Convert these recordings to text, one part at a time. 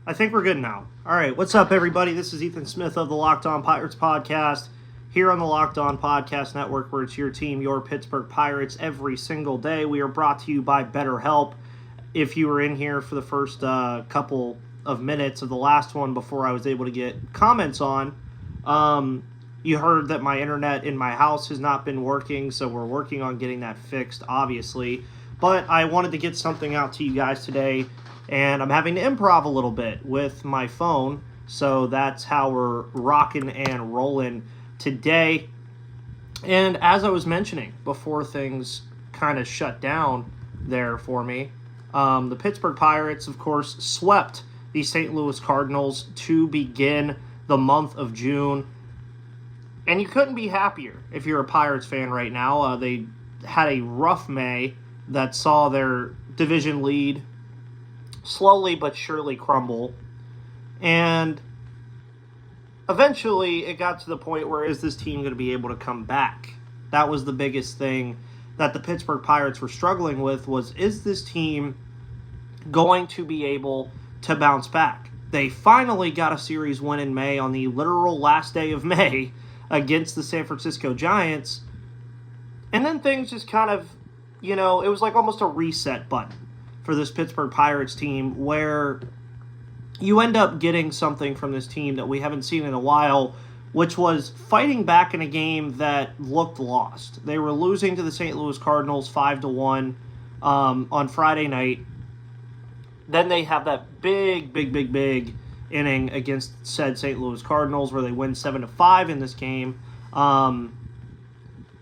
I think we're good now. All right, what's up, everybody? This is Ethan Smith of the Locked On Pirates podcast, here on the Locked On Podcast Network, where it's your team, your Pittsburgh Pirates, every single day. We are brought to you by BetterHelp. If you were in here for the first couple of minutes of the last one before I was able to get comments on, you heard that my internet in my house has not been working, so we're working on getting that fixed, obviously. But I wanted to get something out to you guys today, and I'm having to improv a little bit with my phone, so that's how we're rocking and rolling today. And as I was mentioning before things kind of shut down there for me, the Pittsburgh Pirates, of course, swept the St. Louis Cardinals to begin the month of June. And you couldn't be happier if you're a Pirates fan right now. They had a rough May that saw their division lead slowly but surely crumble. And eventually it got to the point where, is this team going to be able to come back? That was the biggest thing that the Pittsburgh Pirates were struggling with, was, is this team going to be able to bounce back? They finally got a series win in May on the literal last day of May against the San Francisco Giants. And then things just kind of, it was like almost a reset button for this Pittsburgh Pirates team, where you end up getting something from this team that we haven't seen in a while, which was fighting back in a game that looked lost. They were losing to the St. Louis Cardinals 5-1 on Friday night. Then they have that big inning against said St. Louis Cardinals where they win 7-5 in this game.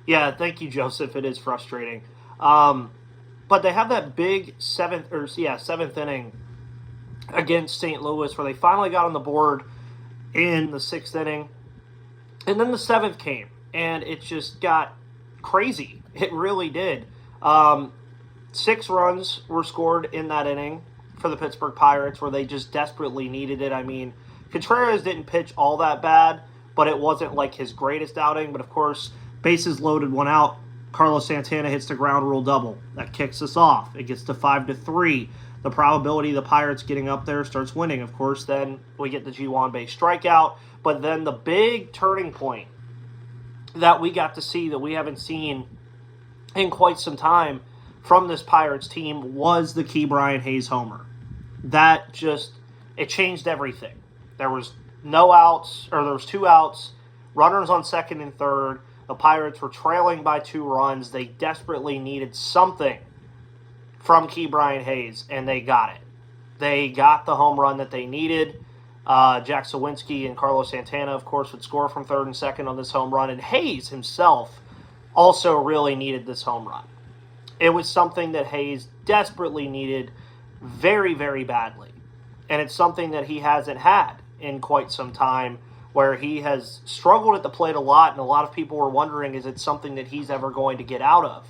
Yeah, thank you, Joseph. It is frustrating. But they have that big seventh inning against St. Louis where they finally got on the board in the sixth inning. And then the seventh came, and it just got crazy. It really did. 6 runs were scored in that inning for the Pittsburgh Pirates, where they just desperately needed it. I mean, Contreras didn't pitch all that bad, but it wasn't like his greatest outing. But of course, bases loaded, 1 out. Carlos Santana hits the ground rule double. That kicks us off. It gets to 5-3. The probability of the Pirates getting up there starts winning. Of course, then we get the G1 base strikeout. But then the big turning point that we got to see that we haven't seen in quite some time from this Pirates team was the Ke'Bryan Hayes homer. That just, it changed everything. There was no outs, or there was 2 outs, runners on second and third. The Pirates were trailing by 2 runs. They desperately needed something from Ke'Bryan Hayes, and they got it. They got the home run that they needed. Jack Sawinski and Carlos Santana, of course, would score from third and second on this home run, and Hayes himself also really needed this home run. It was something that Hayes desperately needed very, very badly. And it's something that he hasn't had in quite some time, where he has struggled at the plate a lot, and a lot of people were wondering, is it something that he's ever going to get out of?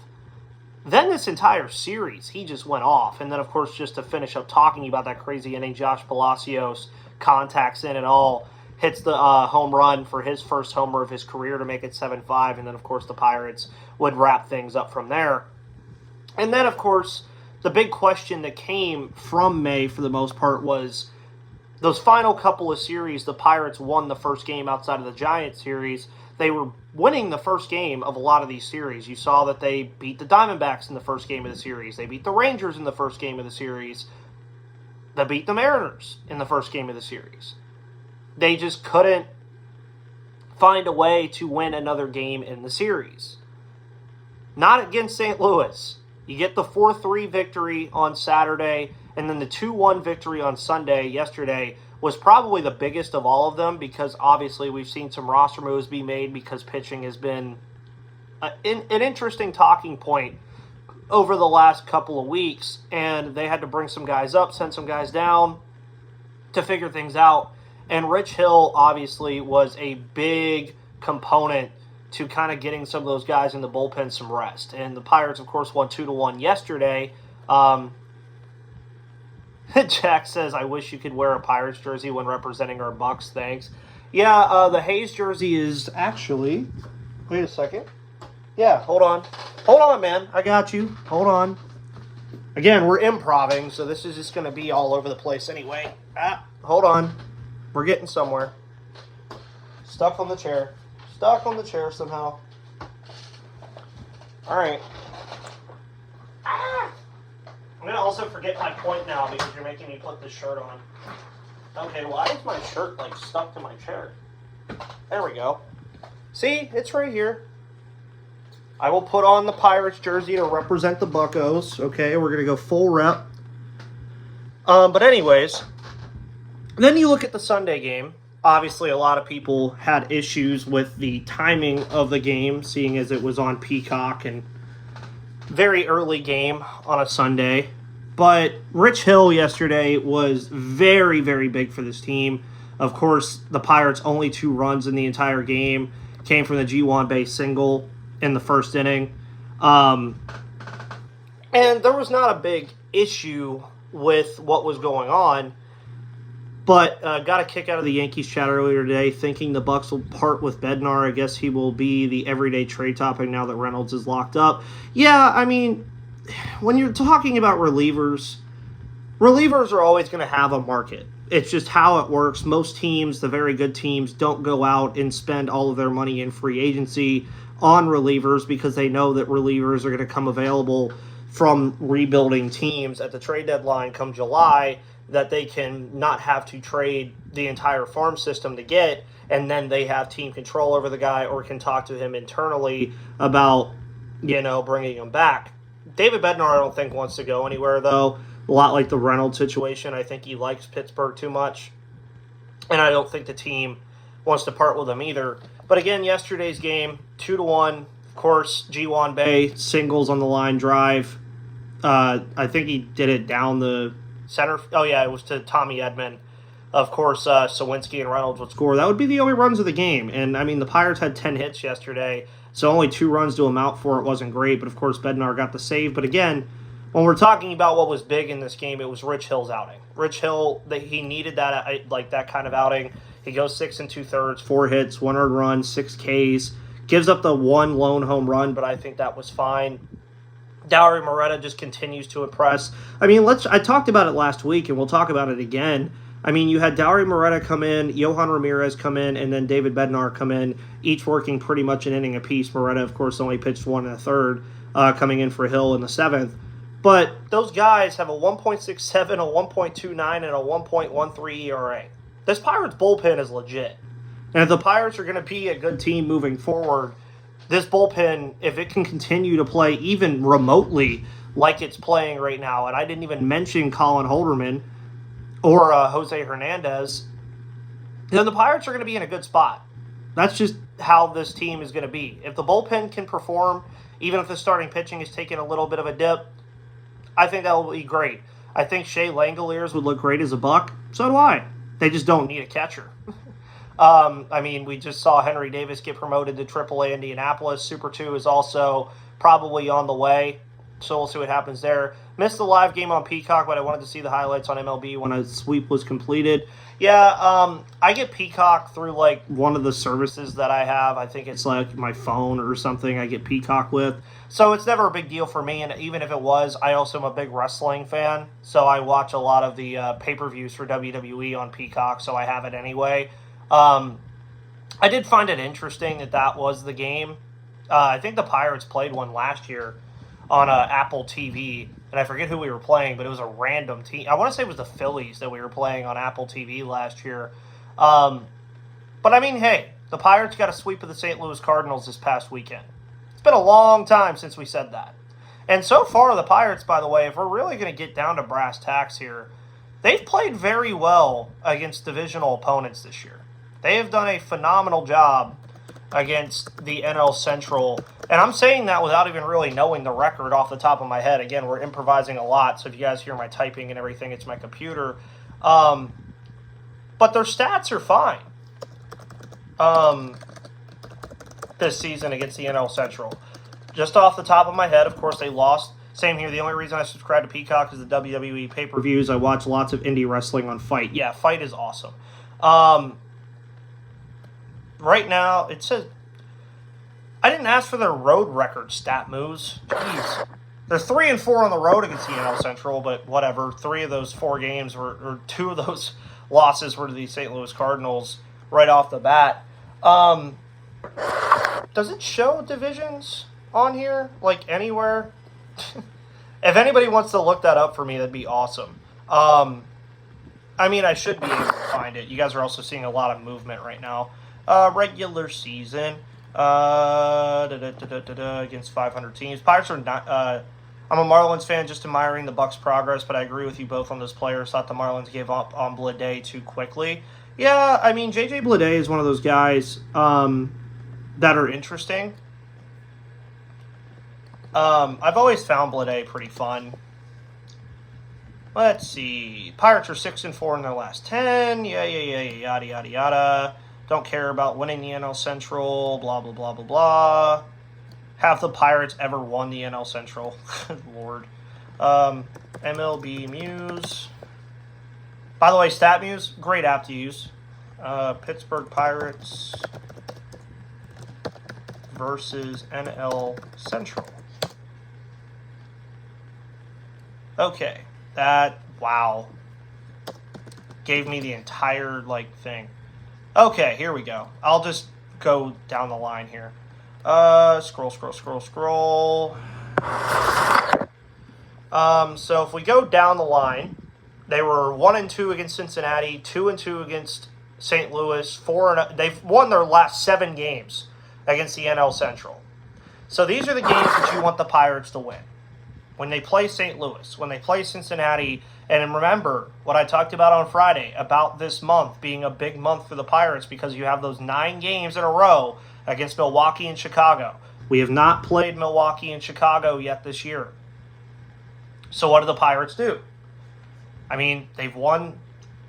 Then this entire series, he just went off. And then, of course, just to finish up talking about that crazy inning, Josh Palacios contacts in and all, hits the home run for his first homer of his career to make it 7-5. And then, of course, the Pirates would wrap things up from there. And then, of course, the big question that came from May, for the most part, was those final couple of series. The Pirates won the first game outside of the Giants series. They were winning the first game of a lot of these series. You saw that they beat the Diamondbacks in the first game of the series. They beat the Rangers in the first game of the series. They beat the Mariners in the first game of the series. They just couldn't find a way to win another game in the series. Not against St. Louis. You get the 4-3 victory on Saturday, and then the 2-1 victory on Sunday yesterday was probably the biggest of all of them, because obviously we've seen some roster moves be made because pitching has been an interesting talking point over the last couple of weeks, and they had to bring some guys up, send some guys down to figure things out. And Rich Hill obviously was a big component to kind of getting some of those guys in the bullpen some rest. And the Pirates, of course, won 2-1 yesterday. Jack says, I wish you could wear a Pirates jersey when representing our Bucks. Thanks. Yeah, the Hayes jersey is actually... Wait a second. Yeah, hold on. Hold on, man. I got you. Hold on. Again, we're improving, so this is just going to be all over the place anyway. Hold on. We're getting somewhere. Stuck on the chair. Stuck on the chair somehow. All right. I'm going to also forget my point now because you're making me put this shirt on. Okay, why is my shirt, like, stuck to my chair? There we go. See? It's right here. I will put on the Pirates jersey to represent the Buccos. Okay, we're going to go full rep. But anyways, then you look at the Sunday game. Obviously, a lot of people had issues with the timing of the game, seeing as it was on Peacock and very early game on a Sunday. But Rich Hill yesterday was very, very big for this team. Of course, the Pirates' only 2 runs in the entire game came from the G1 base single in the first inning. And there was not a big issue with what was going on. But got a kick out of the Yankees chat earlier today, thinking the Bucks will part with Bednar. I guess he will be the everyday trade topic now that Reynolds is locked up. Yeah, I mean, when you're talking about relievers are always going to have a market. It's just how it works. Most teams, the very good teams, don't go out and spend all of their money in free agency on relievers because they know that relievers are going to come available from rebuilding teams at the trade deadline come July that they can not have to trade the entire farm system to get, and then they have team control over the guy or can talk to him internally about, bringing him back. David Bednar, I don't think, wants to go anywhere, though. A lot like the Reynolds situation. I think he likes Pittsburgh too much, and I don't think the team wants to part with him either. But again, yesterday's game, 2-1. Of course, G1 Bay, singles on the line drive. I think he did it down the center. Oh, yeah, it was to Tommy Edman. Of course, Sawinski and Reynolds would score. That would be the only runs of the game. And, I mean, the Pirates had 10 hits yesterday, so only 2 runs to amount for it wasn't great. But, of course, Bednar got the save. But, again, when we're talking about what was big in this game, it was Rich Hill's outing. Rich Hill, he needed that kind of outing. He goes 6 2/3, 4 hits, 1 earned run, 6 Ks. Gives up the 1 lone home run, but I think that was fine. Dauri Moreta just continues to impress. I mean, I talked about it last week, and we'll talk about it again. I mean, you had Dauri Moreta come in, Johan Ramirez come in, and then David Bednar come in, each working pretty much an inning apiece. Moreta, of course, only pitched 1 1/3, coming in for Hill in the 7th. But those guys have a 1.67, a 1.29, and a 1.13 ERA. This Pirates bullpen is legit. And if the Pirates are going to be a good team moving forward, this bullpen, if it can continue to play even remotely like it's playing right now, and I didn't even mention Colin Holderman or Jose Hernandez, then the Pirates are going to be in a good spot. That's just how this team is going to be. If the bullpen can perform, even if the starting pitching is taking a little bit of a dip, I think that will be great. I think Shea Langoliers would look great as a Buck. So do I. They just don't need a catcher. I mean, we just saw Henry Davis get promoted to AAA Indianapolis. Super 2 is also probably on the way, so we'll see what happens there. Missed the live game on Peacock, but I wanted to see the highlights on MLB when a sweep was completed. Yeah, I get Peacock through, like, one of the services that I have. I think it's, like, my phone or something I get Peacock with. So it's never a big deal for me, and even if it was, I also am a big wrestling fan, so I watch a lot of the pay-per-views for WWE on Peacock, so I have it anyway. I did find it interesting that was the game. I think the Pirates played one last year on Apple TV, and I forget who we were playing, but it was a random team. I want to say it was the Phillies that we were playing on Apple TV last year. But, I mean, hey, the Pirates got a sweep of the St. Louis Cardinals this past weekend. It's been a long time since we said that. And so far, the Pirates, by the way, if we're really going to get down to brass tacks here, they've played very well against divisional opponents this year. They have done a phenomenal job against the NL Central. And I'm saying that without even really knowing the record off the top of my head. Again, we're improvising a lot, so if you guys hear my typing and everything, it's my computer. But their stats are fine this season against the NL Central. Just off the top of my head, of course, they lost. Same here. The only reason I subscribe to Peacock is the WWE pay-per-views. I watch lots of indie wrestling on Fight. Yeah, Fight is awesome. Right now, it says... I didn't ask for their road record stat moves. Jeez. They're 3-4 on the road against the NL Central, but whatever. 3 of those 4 games or 2 of those losses were to the St. Louis Cardinals right off the bat. Does it show divisions on here, like anywhere? If anybody wants to look that up for me, that'd be awesome. I mean, I should be able to find it. You guys are also seeing a lot of movement right now. Regular season against 500 teams. Pirates are not. I'm a Marlins fan, just admiring the Bucks' progress, but I agree with you both on those players. Thought the Marlins gave up on Bleday too quickly. Yeah, I mean, J.J. Bleday is one of those guys that are interesting. I've always found Bleday pretty fun. Let's see. Pirates are 6-4 in their last 10. Yada, yada, yada. Don't care about winning the NL Central. Blah, blah, blah, blah, blah. Have the Pirates ever won the NL Central? Good Lord. MLB Muse. By the way, StatMuse, great app to use. Pittsburgh Pirates versus NL Central. Okay. That, wow. Gave me the entire, thing. Okay, here we go. I'll just go down the line here. Scroll. So if we go down the line, they were 1-2 against Cincinnati, 2-2 against St. Louis, 4-0. They've won their last 7 games against the NL Central. So these are the games that you want the Pirates to win. When they play St. Louis, when they play Cincinnati, and remember what I talked about on Friday about this month being a big month for the Pirates because you have those 9 games in a row against Milwaukee and Chicago. We have not played Milwaukee and Chicago yet this year. So what do the Pirates do? I mean, they've won,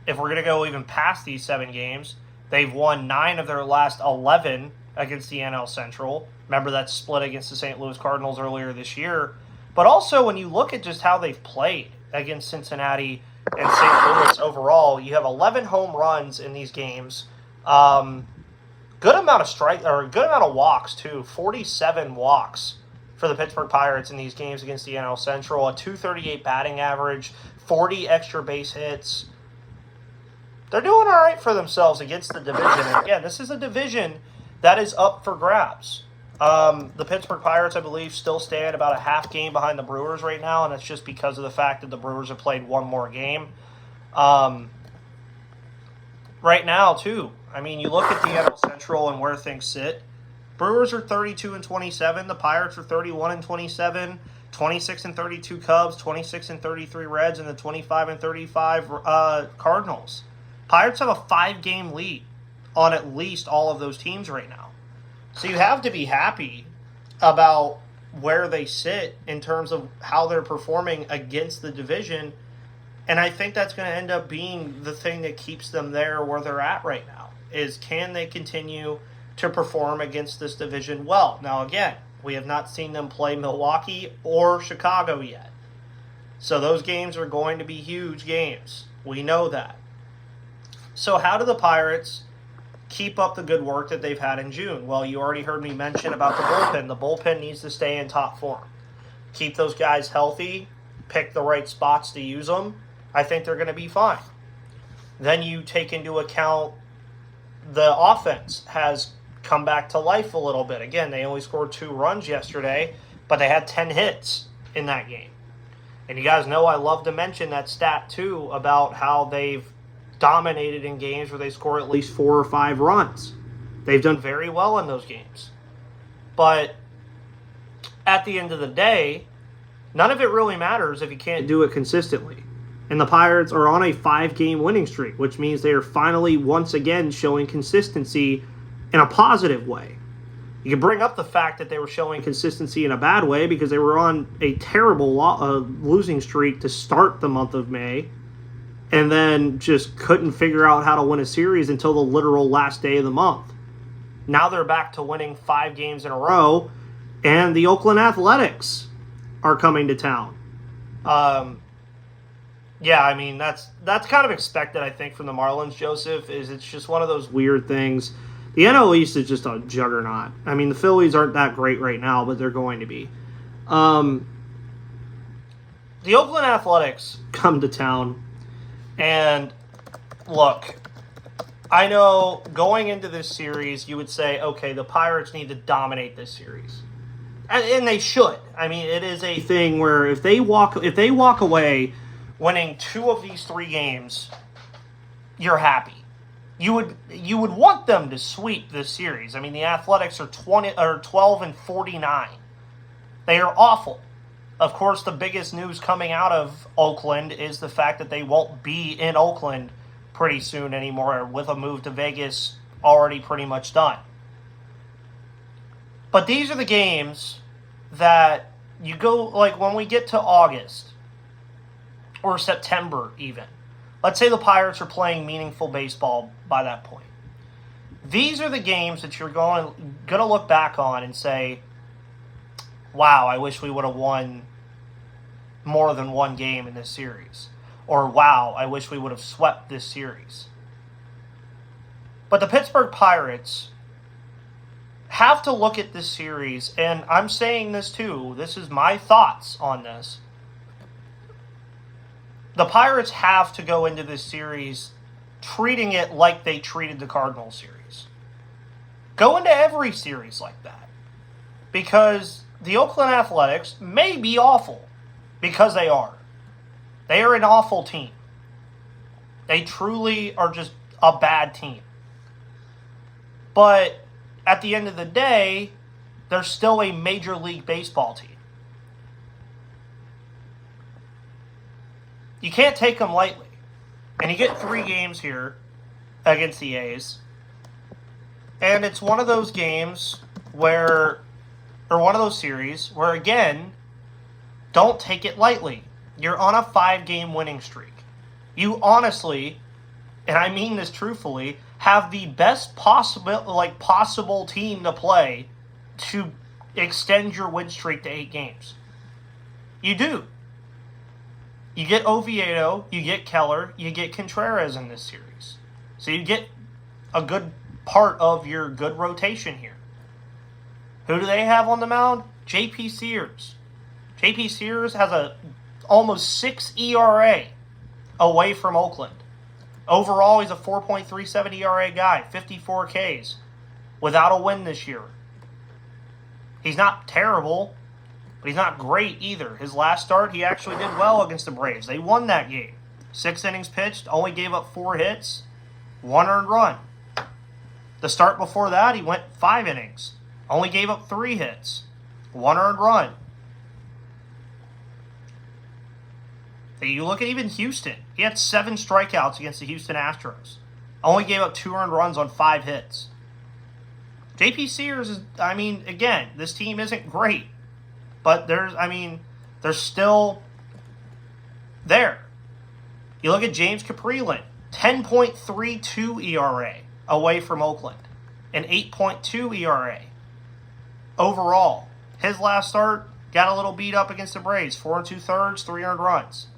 if we're going to go even past these 7 games, they've won 9 of their last 11 against the NL Central. Remember that split against the St. Louis Cardinals earlier this year. But also, when you look at just how they've played against Cincinnati and St. Louis overall, you have 11 home runs in these games. Good amount of walks too. 47 walks for the Pittsburgh Pirates in these games against the NL Central. A .238 batting average, 40 extra base hits. They're doing all right for themselves against the division. And again, this is a division that is up for grabs. The Pittsburgh Pirates, I believe, still stand about a half game behind the Brewers right now, and that's just because of the fact that the Brewers have played 1 more game. Right now, too, I mean, you look at the NL Central and where things sit. Brewers are 32-27. The Pirates are 31-27. 26-32 Cubs, 26-33 Reds, and the 25-35 Cardinals. Pirates have a 5-game lead on at least all of those teams right now. So you have to be happy about where they sit in terms of how they're performing against the division. And I think that's going to end up being the thing that keeps them there where they're at right now, is can they continue to perform against this division well? Now, again, we have not seen them play Milwaukee or Chicago yet. So those games are going to be huge games. We know that. So how do the Pirates keep up the good work that they've had in June? Well, you already heard me mention about the bullpen. The bullpen needs to stay in top form. Keep those guys healthy. Pick the right spots to use them. I think they're going to be fine. Then you take into account the offense has come back to life a little bit. Again, they only scored 2 runs yesterday, but they had 10 hits in that game. And you guys know I love to mention that stat too about how they've dominated in games where they score at least 4 or 5 runs. They've done very well in those games. But at the end of the day, none of it really matters if you can't do it consistently. And the Pirates are on a 5-game winning streak, which means they are finally once again showing consistency in a positive way. You can bring up the fact that they were showing consistency in a bad way because they were on a terrible losing streak to start the month of May, and then just couldn't figure out how to win a series until the literal last day of the month. Now they're back to winning 5 games in a row, and the Oakland Athletics are coming to town. Yeah, I mean, that's kind of expected, I think, from the Marlins, Joseph, is it's just one of those weird things. The NL East is just a juggernaut. I mean, the Phillies aren't that great right now, but they're going to be. the Oakland Athletics come to town, and look, I know going into this series, you would say, okay, the Pirates need to dominate this series. And they should. I mean, it is a thing where if they walk away winning 2 of these 3 games, you're happy. You would want them to sweep this series. I mean, the Athletics are 12-49. They are awful. Of course, the biggest news coming out of Oakland is the fact that they won't be in Oakland pretty soon anymore, with a move to Vegas already pretty much done. But these are the games that you go, like when we get to August or September even. Let's say the Pirates are playing meaningful baseball by that point. These are the games that you're going to look back on and say, wow, I wish we would have won more than 1 game in this series. Or, wow, I wish we would have swept this series. But the Pittsburgh Pirates have to look at this series, and I'm saying this too, this is my thoughts on this. The Pirates have to go into this series treating it like they treated the Cardinals series. Go into every series like that. Because the Oakland Athletics may be awful. Because they are. They are an awful team. They truly are just a bad team. But at the end of the day, they're still a Major League Baseball team. You can't take them lightly. And you get 3 games here against the A's. And it's one of those games where, or one of those series where, again, don't take it lightly. You're on a 5-game winning streak. You honestly, and I mean this truthfully, have the best possible team to play to extend your win streak to 8 games. You do. You get Oviedo, you get Keller, you get Contreras in this series. So you get a good part of your good rotation here. Who do they have on the mound? J.P. Sears. J.P. Sears has a almost 6 ERA away from Oakland. Overall, he's a 4.37 ERA guy, 54 Ks, without a win this year. He's not terrible, but he's not great either. His last start, he actually did well against the Braves. They won that game. 6 innings pitched, only gave up 4 hits, 1 earned run. The start before that, he went 5 innings, only gave up 3 hits, 1 earned run. You look at even Houston. He had 7 strikeouts against the Houston Astros. Only gave up 2 earned runs on 5 hits. J.P. Sears is, I mean, again, this team isn't great. But they're still there. You look at James Caprielin, 10.32 ERA away from Oakland. An 8.2 ERA. Overall, his last start got a little beat up against the Braves. 4 2/3, 3 earned runs.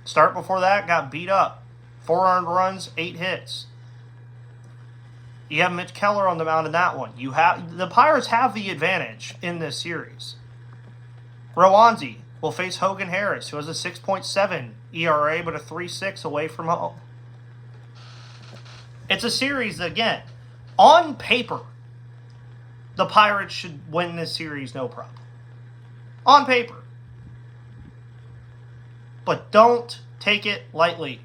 Start before that, got beat up. 4 earned runs, 8 hits. You have Mitch Keller on the mound in that one. The Pirates have the advantage in this series. Rowanzi will face Hogan Harris, who has a 6.7 ERA, but a 3.6 away from home. It's a series that, again, on paper, the Pirates should win this series no problem. On paper. But don't take it lightly.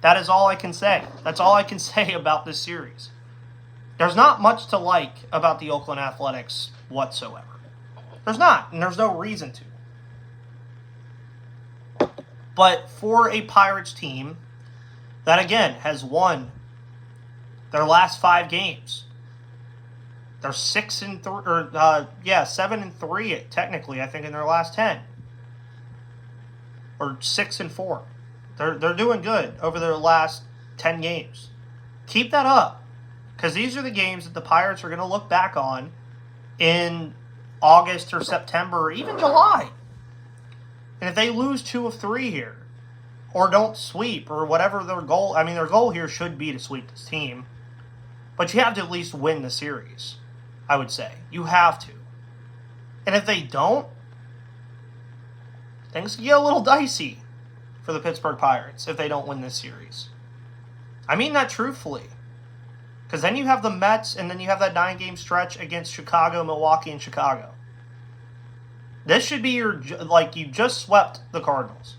That is all I can say. That's all I can say about this series. There's not much to like about the Oakland Athletics whatsoever. There's not, and there's no reason to. But for a Pirates team that, again, has won their last 5 games, they're 7-3 technically, I think, in their last 10. Or 6-4. They're doing good over their last 10 games. Keep that up. Because these are the games that the Pirates are going to look back on in August or September or even July. And if they lose 2 of 3 here, or don't sweep, or whatever their goal, their goal here should be to sweep this team. But you have to at least win the series, I would say. You have to. And if they don't, things can get a little dicey for the Pittsburgh Pirates if they don't win this series. I mean that truthfully. Because then you have the Mets, and then you have that 9-game stretch against Chicago, Milwaukee, and Chicago. This should be your, like, you just swept the Cardinals.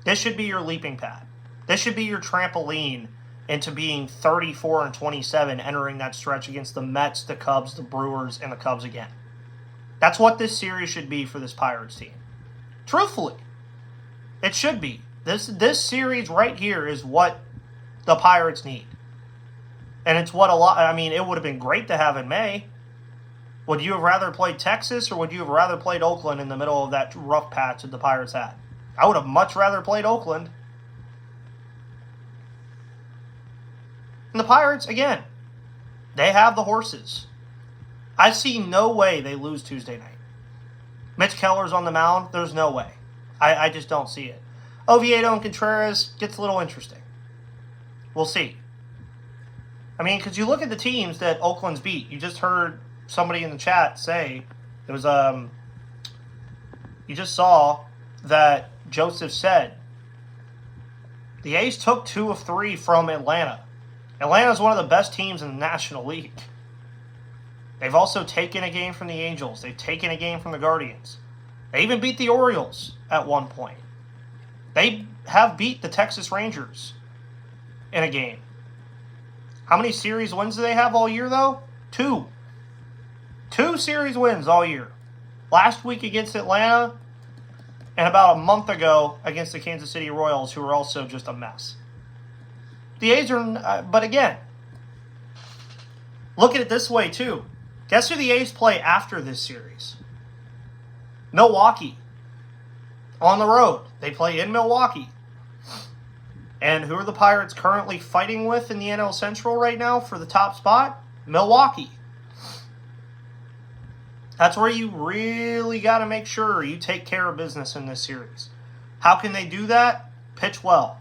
This should be your leaping pad. This should be your trampoline into being 34-27, entering that stretch against the Mets, the Cubs, the Brewers, and the Cubs again. That's what this series should be for this Pirates team. Truthfully, it should be. This series right here is what the Pirates need. And it's what it would have been great to have in May. Would you have rather played Texas, or would you have rather played Oakland in the middle of that rough patch that the Pirates had? I would have much rather played Oakland. And the Pirates, again, they have the horses. I see no way they lose Tuesday night. Mitch Keller's on the mound. There's no way. I just don't see it. Oviedo and Contreras gets a little interesting. We'll see. I mean, because you look at the teams that Oakland's beat. You just heard somebody in the chat say, it was, you just saw that Joseph said, the A's took 2 of 3 from Atlanta. Atlanta's one of the best teams in the National League. They've also taken a game from the Angels. They've taken a game from the Guardians. They even beat the Orioles at one point. They have beat the Texas Rangers in a game. How many series wins do they have all year, though? 2. 2 series wins all year. Last week against Atlanta, and about a month ago against the Kansas City Royals, who are also just a mess. The A's are, but again, look at it this way, too. Guess who the A's play after this series? Milwaukee. On the road. They play in Milwaukee. And who are the Pirates currently fighting with in the NL Central right now for the top spot? Milwaukee. That's where you really got to make sure you take care of business in this series. How can they do that? Pitch well.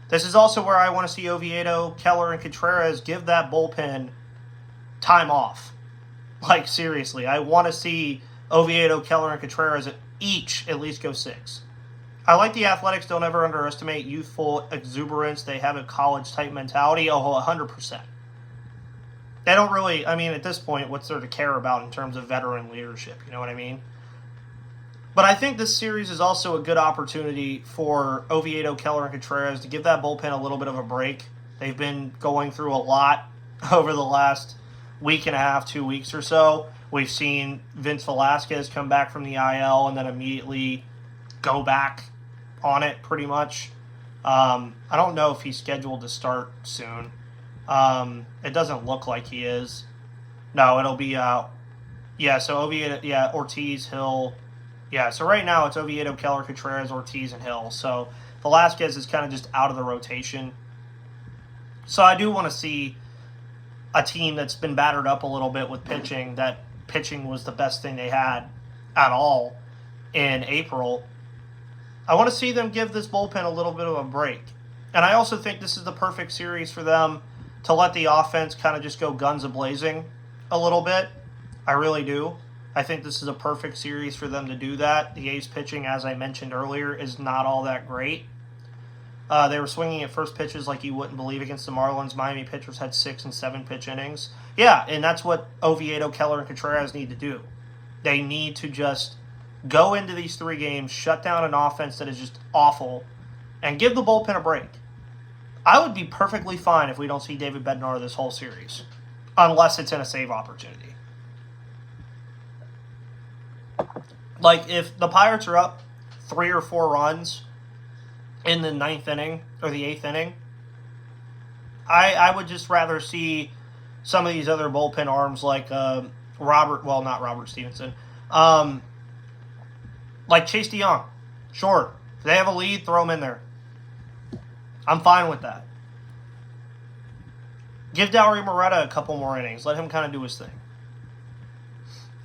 This is also where I want to see Oviedo, Keller, and Contreras give that bullpen time off. Like, seriously, I want to see Oviedo, Keller, and Contreras each at least go 6. I like the Athletics. Don't ever underestimate youthful exuberance. They have a college-type mentality. Oh, 100%. They don't really, at this point, what's there to care about in terms of veteran leadership? You know what I mean? But I think this series is also a good opportunity for Oviedo, Keller, and Contreras to give that bullpen a little bit of a break. They've been going through a lot over the last week and a half, 2 weeks or so. We've seen Vince Velasquez come back from the IL and then immediately go back on it pretty much. I don't know if he's scheduled to start soon. It doesn't look like he is. No, it'll be so Oviedo, Ortiz, Hill. Yeah, so right now it's Oviedo, Keller, Contreras, Ortiz, and Hill. So Velasquez is kind of just out of the rotation. So I do want to see a team that's been battered up a little bit with pitching, that pitching was the best thing they had at all in April. I want to see them give this bullpen a little bit of a break. And I also think this is the perfect series for them to let the offense kind of just go guns a-blazing a little bit. I really do. I think this is a perfect series for them to do that. The A's pitching, as I mentioned earlier, is not all that great. They were swinging at first pitches like you wouldn't believe against the Marlins. Miami pitchers had 6 and 7 pitch innings. Yeah, and that's what Oviedo, Keller, and Contreras need to do. They need to just go into these 3 games, shut down an offense that is just awful, and give the bullpen a break. I would be perfectly fine if we don't see David Bednar this whole series, unless it's in a save opportunity. Like, if the Pirates are up 3 or 4 runs in the 9th inning or the 8th inning, I would just rather see some of these other bullpen arms like not Robert Stevenson, like Chase DeYoung. Sure, if they have a lead, throw them in there. I'm fine with that. Give Dauri Moreta a couple more innings. Let him kind of do his thing.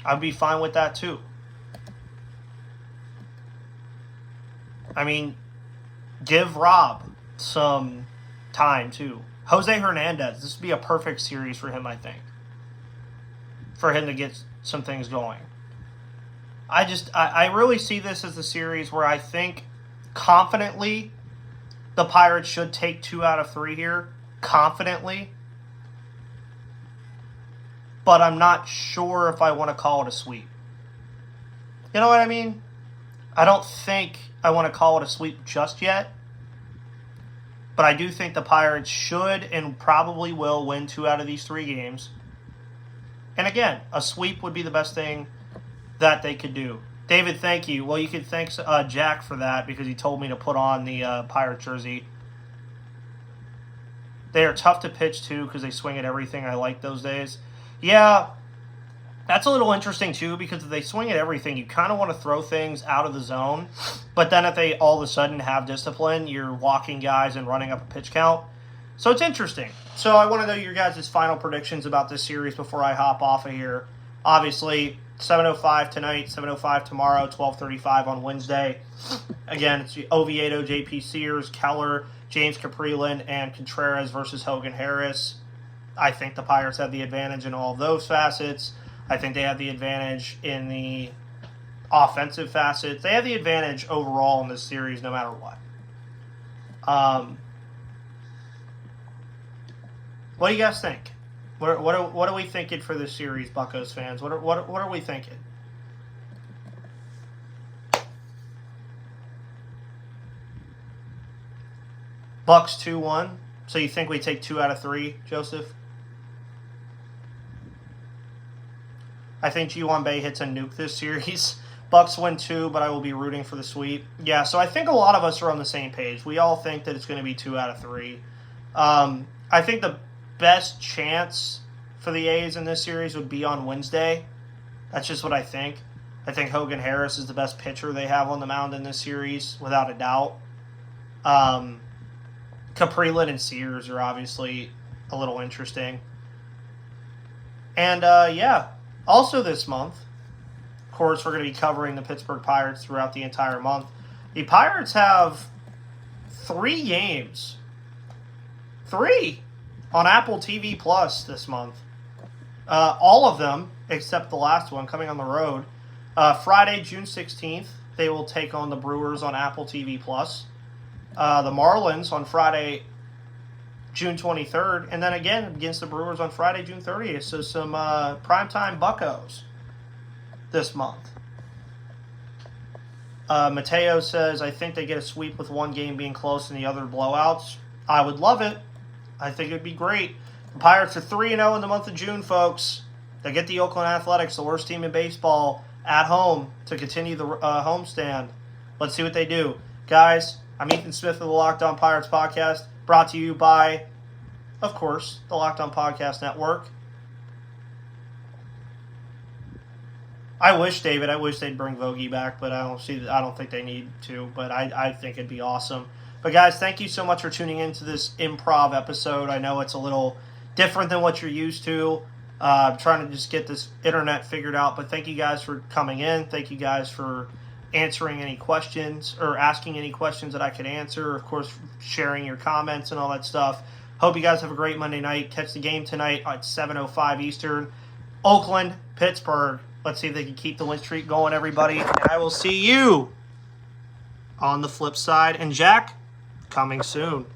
I'd be fine with that too. Give Rob some time too. Jose Hernandez, this would be a perfect series for him, I think. For him to get some things going. I really see this as a series where I think confidently the Pirates should take 2 out of 3 here. Confidently. But I'm not sure if I want to call it a sweep. You know what I mean? I don't think I want to call it a sweep just yet. But I do think the Pirates should and probably will win 2 out of these 3 games. And again, a sweep would be the best thing that they could do. David, thank you. Well, you could thank Jack for that because he told me to put on the Pirate jersey. They are tough to pitch, too, because they swing at everything. I like those days. Yeah, that's a little interesting, too, because if they swing at everything, you kind of want to throw things out of the zone. But then if they all of a sudden have discipline, you're walking guys and running up a pitch count. So it's interesting. So I want to know your guys' final predictions about this series before I hop off of here. Obviously, 7:05 tonight, 7:05 tomorrow, 12:35 on Wednesday. Again, it's Oviedo, J.P. Sears, Keller, James Caprilin, and Contreras versus Hogan Harris. I think the Pirates have the advantage in all of those facets. I think they have the advantage in the offensive facets. They have the advantage overall in this series no matter what. What do you guys think? What are we thinking for this series, Buccos fans? What are we thinking? Bucks 2-1. So you think we take 2 out of 3, Joseph? I think G1 Bay hits a nuke this series. Bucks win 2, but I will be rooting for the sweep. Yeah, so I think a lot of us are on the same page. We all think that it's going to be 2 out of 3. I think the best chance for the A's in this series would be on Wednesday. That's just what I think. I think Hogan Harris is the best pitcher they have on the mound in this series, without a doubt. Caprilin and Sears are obviously a little interesting. And, yeah, also this month, of course, we're going to be covering the Pittsburgh Pirates throughout the entire month. The Pirates have 3 games. 3 on Apple TV Plus this month. All of them, except the last one, coming on the road. Friday, June 16th, they will take on the Brewers on Apple TV Plus. The Marlins on Friday, June 23rd, and then again against the Brewers on Friday, June 30th. So some primetime Buccos this month. Mateo says, I think they get a sweep with one game being close and the other blowouts. I would love it. I think it would be great. The Pirates are 3-0 in the month of June, folks. They get the Oakland Athletics, the worst team in baseball, at home to continue the homestand. Let's see what they do. Guys, I'm Ethan Smith of the Locked On Pirates podcast, brought to you by, of course, the Locked On Podcast Network. I wish they'd bring Vogie back, but I don't think they need to, but I think it'd be awesome. But guys, thank you so much for tuning into this improv episode. I know it's a little different than what you're used to. I'm trying to just get this internet figured out, but thank you guys for coming in. Thank you guys for answering any questions or asking any questions that I could answer. Of course, sharing your comments and all that stuff. Hope you guys have a great Monday night. Catch the game tonight at 7:05 Eastern. Oakland, Pittsburgh. Let's see if they can keep the win streak going, everybody. And I will see you on the flip side. And Jack, coming soon.